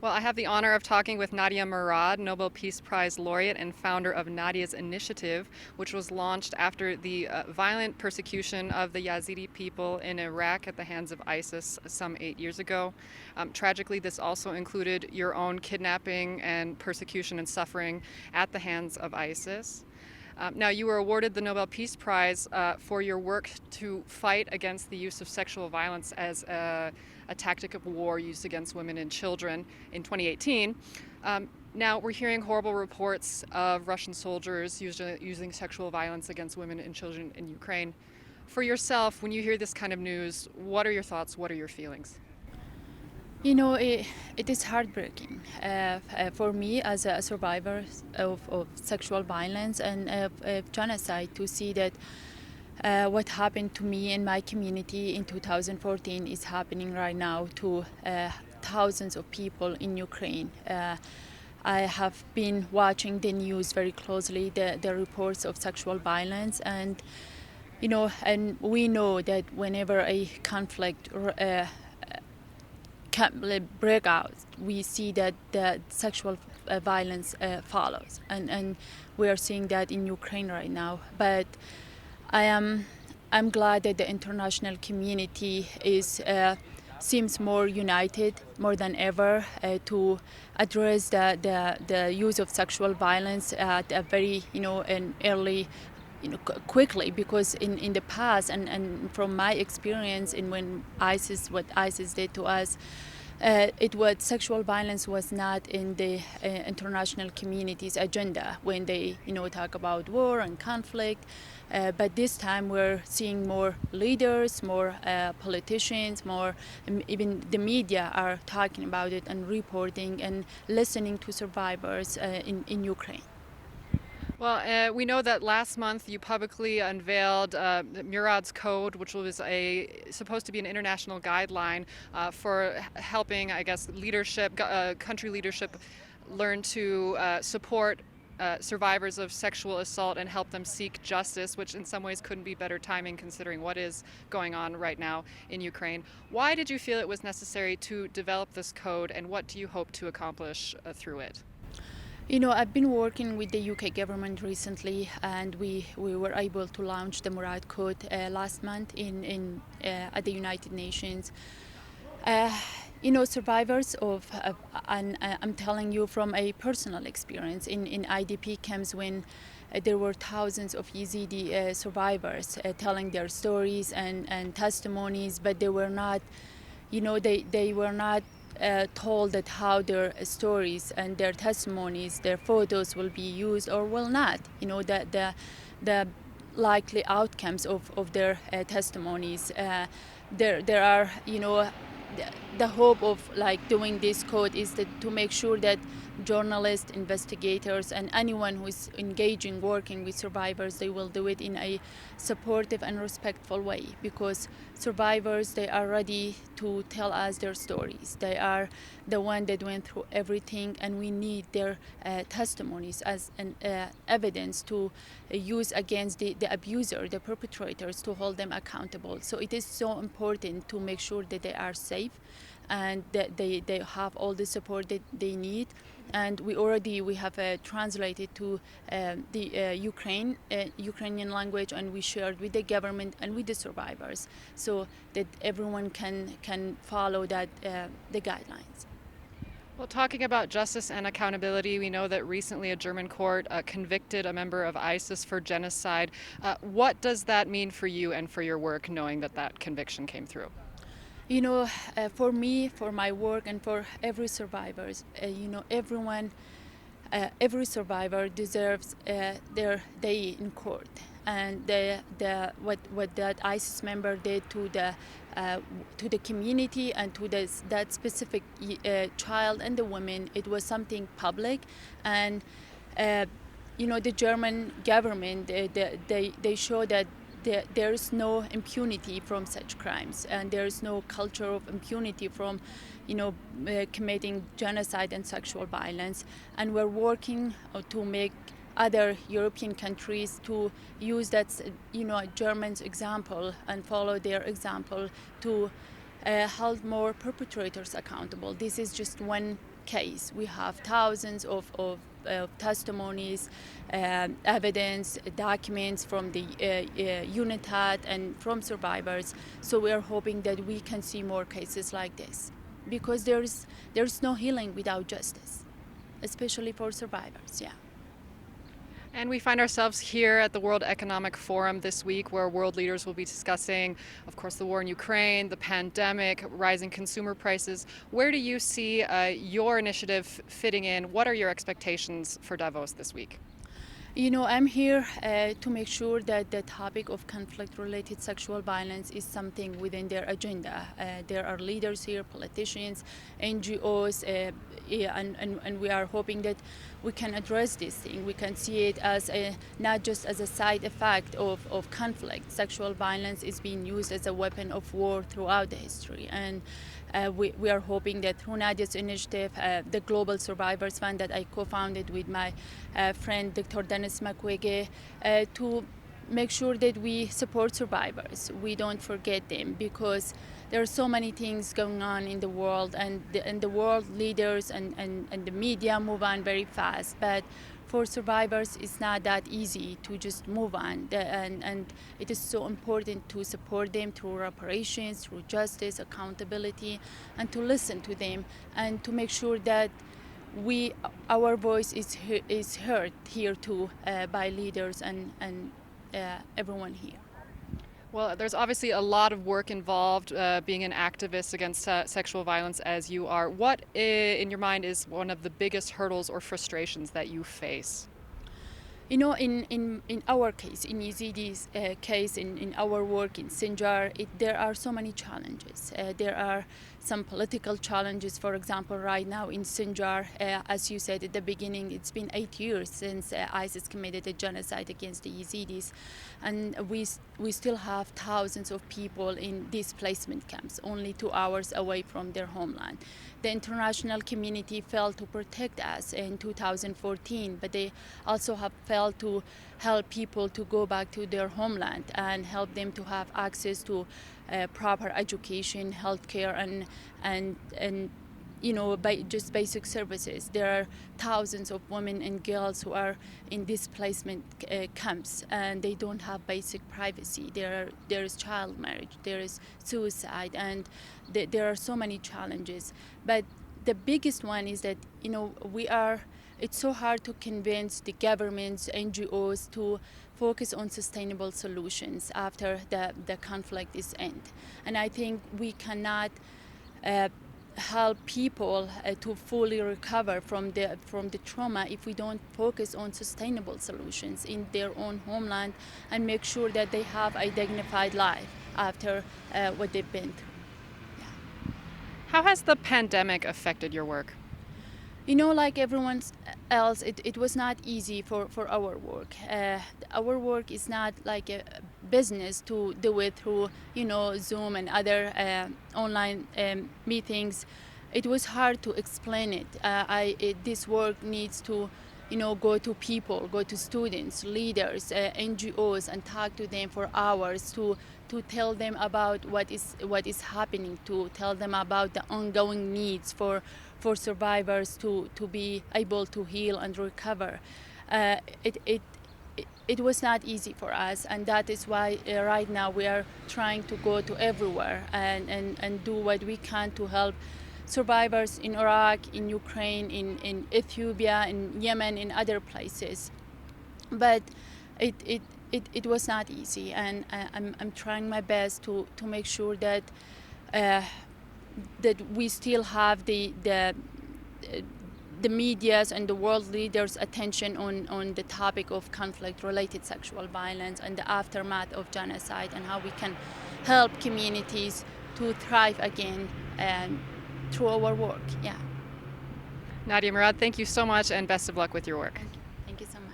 Well, I have the honor of talking with Nadia Murad, Nobel Peace Prize laureate and founder of Nadia's Initiative, which was launched after the violent persecution of the Yazidi people in Iraq at the hands of ISIS some 8 years ago. Tragically, this also included your own kidnapping and persecution and suffering at the hands of ISIS. Now, you were awarded the Nobel Peace Prize for your work to fight against the use of sexual violence as a tactic of war used against women and children in 2018. Now, we're hearing horrible reports of Russian soldiers using sexual violence against women and children in Ukraine. For yourself, when you hear this kind of news, what are your thoughts? What are your feelings? It is heartbreaking for me as a survivor of sexual violence and of genocide to see that what happened to me and my community in 2014 is happening right now to thousands of people in Ukraine. I have been watching the news very closely, the reports of sexual violence, and we know that whenever a conflict break out, we see that the sexual violence follows, and we are seeing that in Ukraine right now. But I'm glad that the international community seems more united more than ever to address the use of sexual violence at a very an early quickly, because in the past and from my experience in what ISIS did to us, sexual violence was not in the international community's agenda when they talk about war and conflict. But this time we're seeing more leaders, more politicians, more even the media are talking about it and reporting and listening to survivors in Ukraine. Well, we know that last month you publicly unveiled Murad's Code, which was supposed to be an international guideline for helping, I guess, country leadership learn to support survivors of sexual assault and help them seek justice, which in some ways couldn't be better timing considering what is going on right now in Ukraine. Why did you feel it was necessary to develop this code, and what do you hope to accomplish through it? I've been working with the UK government recently, and we were able to launch the Murad Code last month at the United Nations. Survivors and I'm telling you from a personal experience in IDP camps when there were thousands of Yazidi survivors telling their stories and testimonies, but they were not, they were not told that how their stories and their testimonies, their photos will be used or will not. The likely outcomes of their testimonies. There are, the hope of doing this code is to make sure that journalists, investigators, and anyone who is engaging, working with survivors, they will do it in a supportive and respectful way, because survivors, they are ready to tell us their stories. They are the one that went through everything, and we need their testimonies as an evidence to use against the abuser, the perpetrators, to hold them accountable. So it is so important to make sure that they are safe and that they have all the support that they need. And we have translated to the Ukrainian language, and we shared with the government and with the survivors so that everyone can follow the guidelines. Well, talking about justice and accountability, we know that recently a German court convicted a member of ISIS for genocide. What does that mean for you and for your work, knowing that conviction came through? For me, for my work, and for every survivor, every survivor deserves their day in court. And what that ISIS member did to the community and to that specific child and the women, it was something public. And the German government, they show that there is no impunity from such crimes, and there is no culture of impunity from committing genocide and sexual violence. And we're working to make other European countries to use that Germans example and follow their example to hold more perpetrators accountable. This is just one case. We have thousands of testimonies, evidence, documents from the UNITAD and from survivors. So we are hoping that we can see more cases like this, because there's no healing without justice, especially for survivors. Yeah. And we find ourselves here at the World Economic Forum this week, where world leaders will be discussing, of course, the war in Ukraine, the pandemic, rising consumer prices. Where do you see your initiative fitting in? What are your expectations for Davos this week? You know, I'm here to make sure that the topic of conflict-related sexual violence is something within their agenda. There are leaders here, politicians, NGOs, and we are hoping that we can address this thing. We can see it as not just as a side effect of conflict. Sexual violence is being used as a weapon of war throughout the history. And we are hoping that through Nadia's initiative, the Global Survivors Fund that I co-founded with my friend Dr. Dennis Mukwege, to make sure that we support survivors. We don't forget them, because there are so many things going on in the world, and the world leaders and the media move on very fast. But for survivors, it's not that easy to just move on. And it is so important to support them through reparations, through justice, accountability, and to listen to them, and to make sure that our voice is heard here too, by leaders and everyone here. Well, there's obviously a lot of work involved being an activist against sexual violence as you are. What, in your mind, is one of the biggest hurdles or frustrations that you face? You know, in our case, in Yazidis' case, in our work in Sinjar, there are so many challenges. There are some political challenges. For example, right now in Sinjar, as you said at the beginning, it's been 8 years since ISIS committed a genocide against the Yazidis, and we still have thousands of people in displacement camps, only 2 hours away from their homeland. The international community failed to protect us in 2014, but they also have failed to help people to go back to their homeland and help them to have access to proper education, healthcare, and you know, just basic services. There are thousands of women and girls who are in displacement camps, and they don't have basic privacy. There is child marriage, there is suicide, and there are so many challenges. But the biggest one is that, you know, it's so hard to convince the governments, NGOs, to focus on sustainable solutions after the conflict is end. And I think we cannot help people to fully recover from the trauma if we don't focus on sustainable solutions in their own homeland and make sure that they have a dignified life after what they've been through. How has the pandemic affected your work? You know, like everyone else, it was not easy for our work. Our work is not like a business to do it through, you know, Zoom and other online meetings. It was hard to explain it. This work needs to, you know, go to people, go to students, leaders, NGOs, and talk to them for hours to tell them about what is happening, to tell them about the ongoing needs for survivors to be able to heal and recover. It was not easy for us, and that is why right now we are trying to go to everywhere and do what we can to help survivors in Iraq, in Ukraine, in Ethiopia, in Yemen, in other places. But it was not easy, and I'm trying my best to make sure that that we still have the media's and the world leaders' attention on the topic of conflict-related sexual violence and the aftermath of genocide, and how we can help communities to thrive again through our work. Yeah. Nadia Murad, thank you so much, and best of luck with your work. Thank you so much.